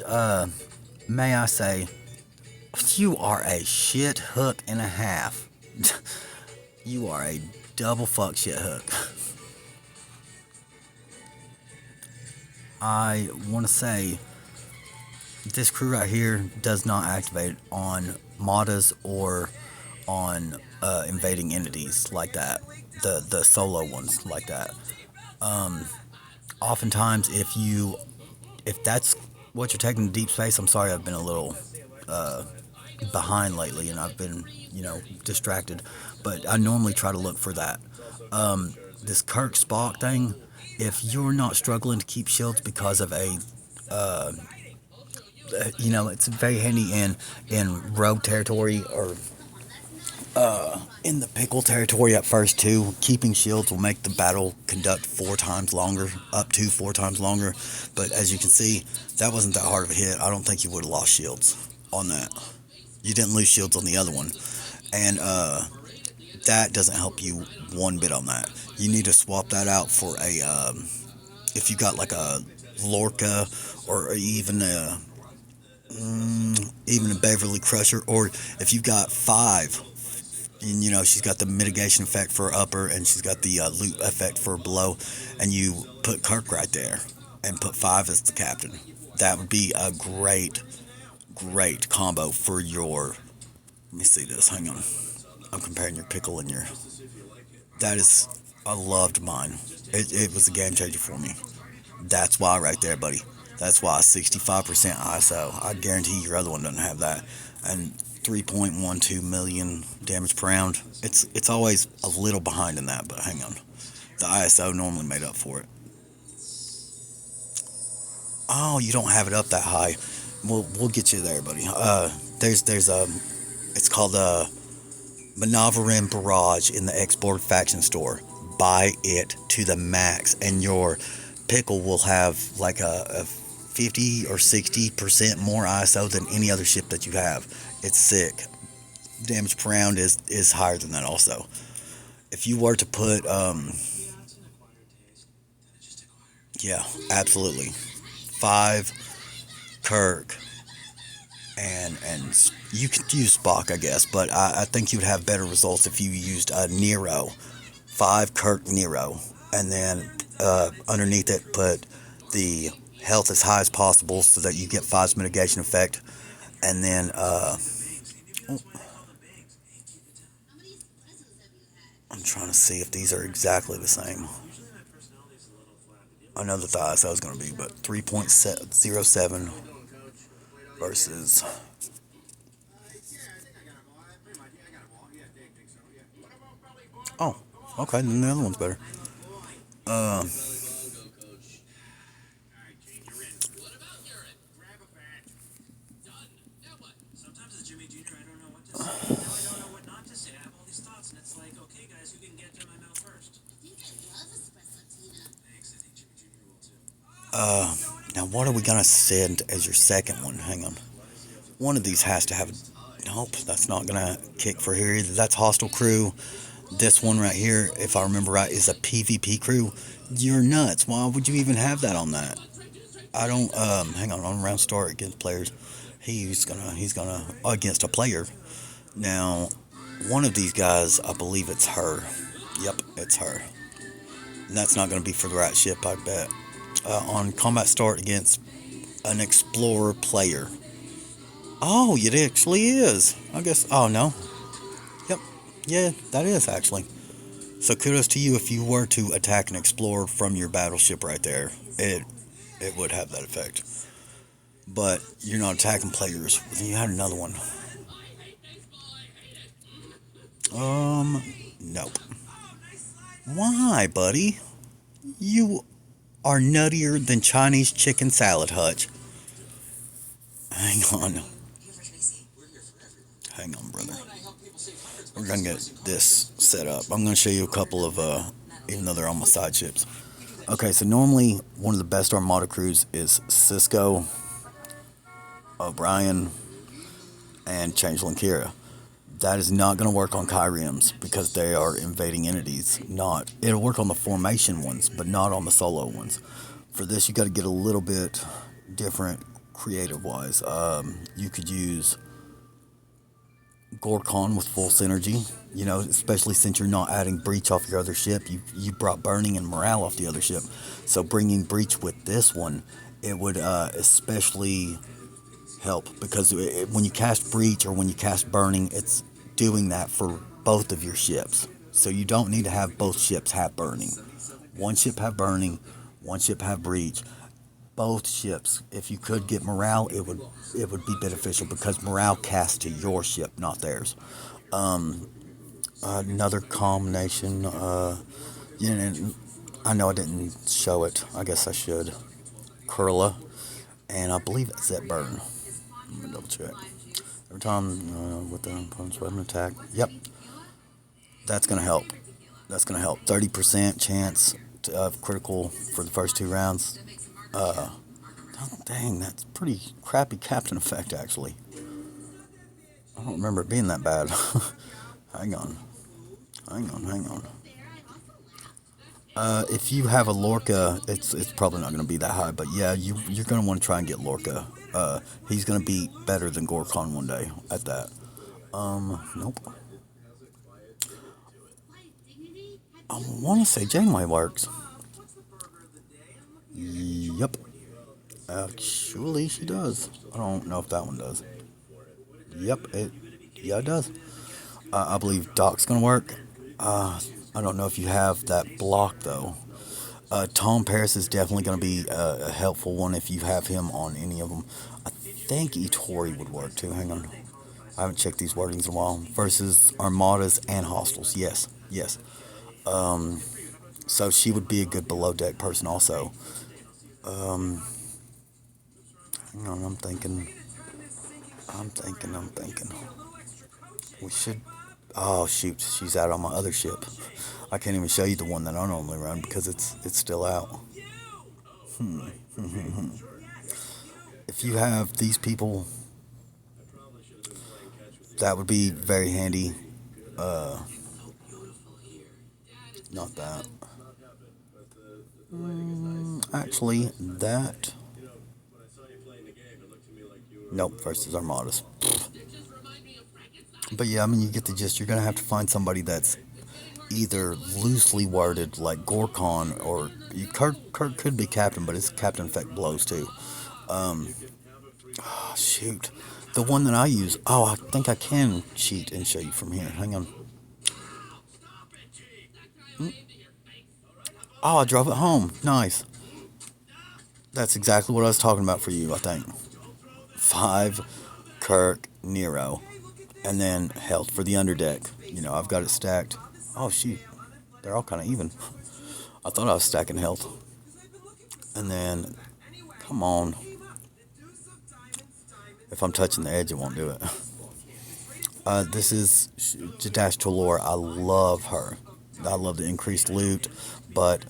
Uh, may I say, you are a shit hook and a half. You are a double fuck shit hook. I want to say this crew right here does not activate on modders or on invading entities like that. The solo ones like that. Um, Oftentimes, if that's what you're taking to deep space, I'm sorry, I've been a little uh, behind lately, and I've been distracted. But I normally try to look for that. This Kirk Spock thing. If you're not struggling to keep shields because of uh, it's very handy in rogue territory or in the pickle territory at first too. Keeping shields will make the battle conduct 4 times longer, up to 4 times longer. But as you can see, that wasn't that hard of a hit. I don't think you would have lost shields on that. You didn't lose shields on the other one, and that doesn't help you one bit on that. You need to swap that out for a if you got like a Lorca or even a Beverly Crusher, or if you've got five, and she's got the mitigation effect for upper, and she's got the loot effect for below, and you put Kirk right there, and put five as the captain. That would be a great combo for your. Let me see this. Hang on. I'm comparing your pickle and your. That is, I loved mine. It was a game changer for me. That's why right there, buddy. That's why 65% ISO. I guarantee your other one doesn't have that. And 3.12 million damage per round. It's always a little behind in that, but hang on. The ISO normally made up for it. Oh, you don't have it up that high. We'll get you there, buddy. There's it's called Manavarin Barrage in the Export Faction Store. Buy it to the max, and your pickle will have like a 50 or 60% more ISO than any other ship that you have. It's sick. Damage per round is higher than that also. If you were to put, yeah, absolutely. Five Kirk, and you could use Spock, I guess, but I think you'd have better results if you used a Nero. Five Kirk Nero, and then underneath it put the health as high as possible so that you get five's mitigation effect, and then I'm trying to see if these are exactly the same. I know that the ISO is going to be, but 3.07 versus. Oh, okay, then the other one's better. Uh, uh, Now what are we gonna send as your second one? Hang on. One of these has to have. Nope, that's not gonna kick for here either. That's hostile crew. This one right here, if I remember right, is a PvP crew. You're nuts. Why would you even have that on that? I don't. Hang on round start against players. He's gonna against a player. Now, one of these guys, I believe it's her. Yep, it's her. And that's not gonna be for the right ship, I bet. On combat start against an explorer player. Oh, it actually is. I guess. Oh no. Yep. Yeah, that is actually. So kudos to you if you were to attack an explorer from your battleship right there. It would have that effect. But you're not attacking players. You had another one. Nope. Why, buddy? You are nuttier than Chinese chicken salad, Hutch. Hang on. Hang on, brother. We're gonna get this set up. I'm gonna show you a couple of even though they're on my side ships. Okay, so normally one of the best Armada crews is Cisco, O'Brien, and Changeling Kira. That is not going to work on Kyrims because they are invading entities. Not it'll work on the formation ones, but not on the solo ones. For this, you got to get a little bit different creative wise. You could use Gorkon with full synergy. You know, especially since you're not adding breach off your other ship, you brought burning and morale off the other ship. So bringing breach with this one, it would especially help because when you cast breach or when you cast burning, it's doing that for both of your ships. So you don't need to have both ships have burning. One ship have burning, one ship have breach. Both ships, if you could get morale, it would be beneficial because morale casts to your ship, not theirs. Um, Another combination. Yeah, I know I didn't show it. I guess I should. Curla, and I believe it's that burn. Let me double check. Every time with the opponent's weapon attack. Yep, that's gonna help. That's gonna help. 30% chance of critical for the first 2 rounds. Uh, Dang, that's pretty crappy captain effect actually. I don't remember it being that bad. hang on, hang on. If you have a Lorca, it's probably not going to be that high, but yeah, you're going to want to try and get Lorca. He's going to be better than Gorkon one day at that. Nope. I want to say Janeway works. Yep. Actually, she does. I don't know if that one does. Yep. Yeah, it does. I believe Doc's going to work. I don't know if you have that block though. Tom Paris is definitely going to be a helpful one if you have him on any of them. I think Etori would work too. Hang on. I haven't checked these wordings in a while. Versus Armadas and Hostels. Yes, yes. Um, so she would be a good below deck person also. Um, Hang on, I'm thinking. We should. Oh shoot, she's out on my other ship. I can't even show you the one that I normally run because it's still out. Hmm. If you have these people, that would be very handy. Uh, Not that. Actually, that. Nope, versus Armadas. But yeah, I mean, you get the gist. You're gonna have to find somebody that's either loosely worded like Gorkon or Kirk could be captain, but his captain effect blows too. Um, oh, shoot, the one that I use. Oh, I think I can cheat and show you from here. Hang on. Mm. Oh, I drove it home. Nice. That's exactly what I was talking about for you. I think 5, Kirk, Nero, and then health for the underdeck. You know, I've got it stacked. Oh shoot, they're all kind of even. I thought I was stacking health, and then come on. If I'm touching the edge, it won't do it. This is Jadash Tolor. I love her. I love the increased loot, but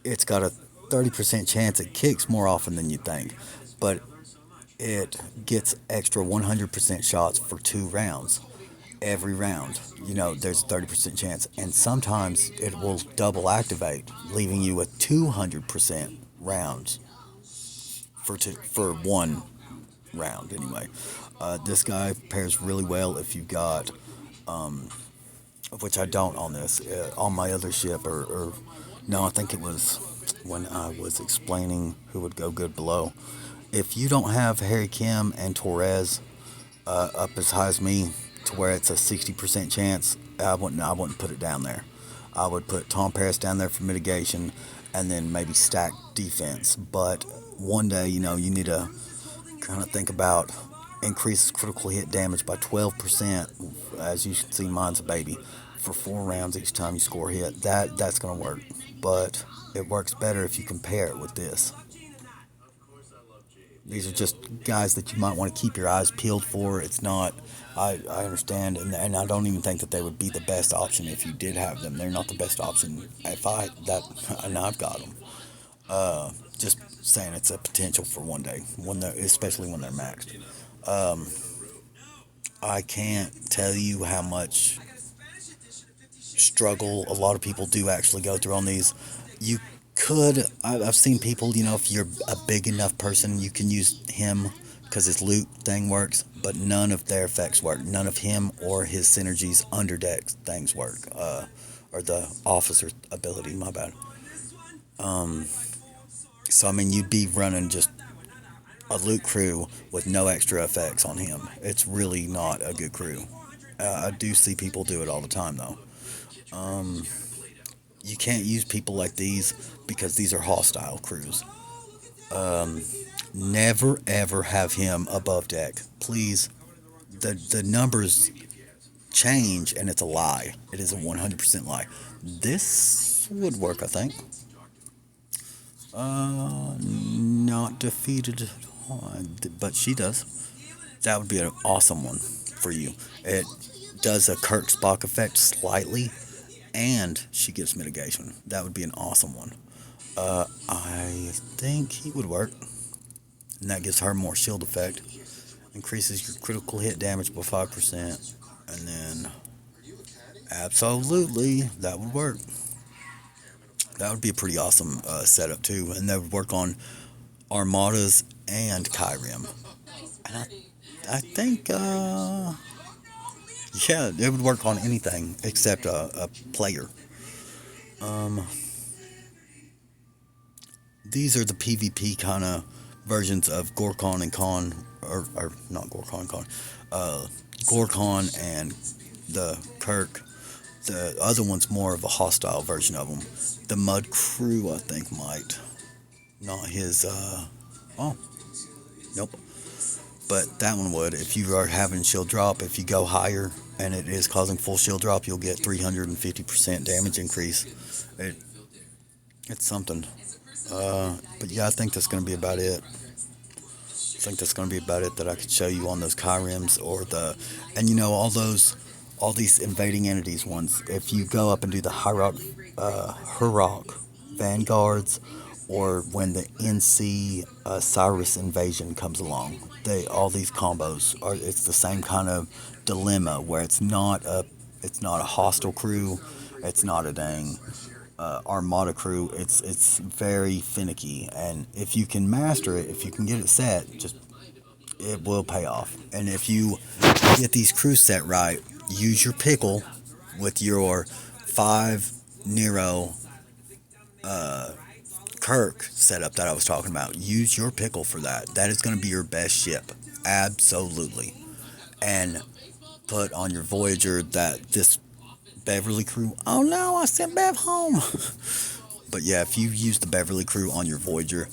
it's got a 30% chance it kicks more often than you think. But it gets extra 100% shots for 2 rounds. Every round, you know, there's a 30% chance. And sometimes it will double activate, leaving you with 200% rounds for 1 round anyway. This guy pairs really well if you've got, um, which I don't on this, on my other ship, or no, I think it was when I was explaining who would go good below. If you don't have Harry Kim and Torres up as high as me, to where it's a 60% chance, I wouldn't put it down there. I would put Tom Paris down there for mitigation, and then maybe stack defense. But one day, you know, you need to kind of think about increases critical hit damage by 12%. As you can see, mine's a baby. For 4 rounds each time you score a hit, that's gonna work. But it works better if you compare it with this. These are just guys that you might want to keep your eyes peeled for. It's not. I understand, and I don't even think that they would be the best option if you did have them. They're not the best option. If I that, and I've got them. Just saying, it's a potential for one day, especially when they're maxed. Um, I can't tell you how much struggle a lot of people do actually go through on these. You could. I've seen people, if you're a big enough person, you can use him because his loot thing works, but none of their effects work. None of him or his synergies under deck things work. Or the officer ability, my bad. Um, so, I mean, you'd be running just a loot crew with no extra effects on him. It's really not a good crew. I do see people do it all the time, though. Um, you can't use people like these because these are hostile crews. Um, Never ever have him above deck, please. The numbers change, and it's a lie. It is a 100% lie. This would work, I think. Not defeated, but she does. That would be an awesome one for you. It does a Kirk Spock effect slightly, and she gets mitigation. That would be an awesome one. I think he would work, and that gives her more shield effect. Increases your critical hit damage by 5%, and then absolutely that would work. That would be a pretty awesome setup too, and that would work on Armadas and Kyrim. And I think, yeah, it would work on anything except a player. Um, these are the PvP kind of versions of Gorkon and Khan, or not Gorkon and Khan, uh, Gorkon and the Kirk. The other one's more of a hostile version of them. The Mud Crew, I think, might. Not his, oh, nope. But that one would. If you are having shield drop, if you go higher and it is causing full shield drop, you'll get 350% damage increase. It, it's something. But yeah, I think that's going to be about it. I think that's going to be about it that I could show you on those Kyrims or and all these invading entities ones. If you go up and do the Hurok Vanguards, or when the NC Cyrus invasion comes along, all these combos are. It's the same kind of dilemma where it's not a hostile crew, it's not a dang Armada crew. It's very finicky, and if you can master it, if you can get it set, just it will pay off. And if you get these crews set right, use your pickle with your 5 Nero Kirk setup that I was talking about. Use your pickle for that. That is going to be your best ship. Absolutely. And put on your Voyager that this Beverly crew. Oh no, I sent Bev home. But yeah, if you use the Beverly crew on your Voyager,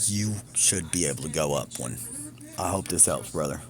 you should be able to go up one. I hope this helps, brother.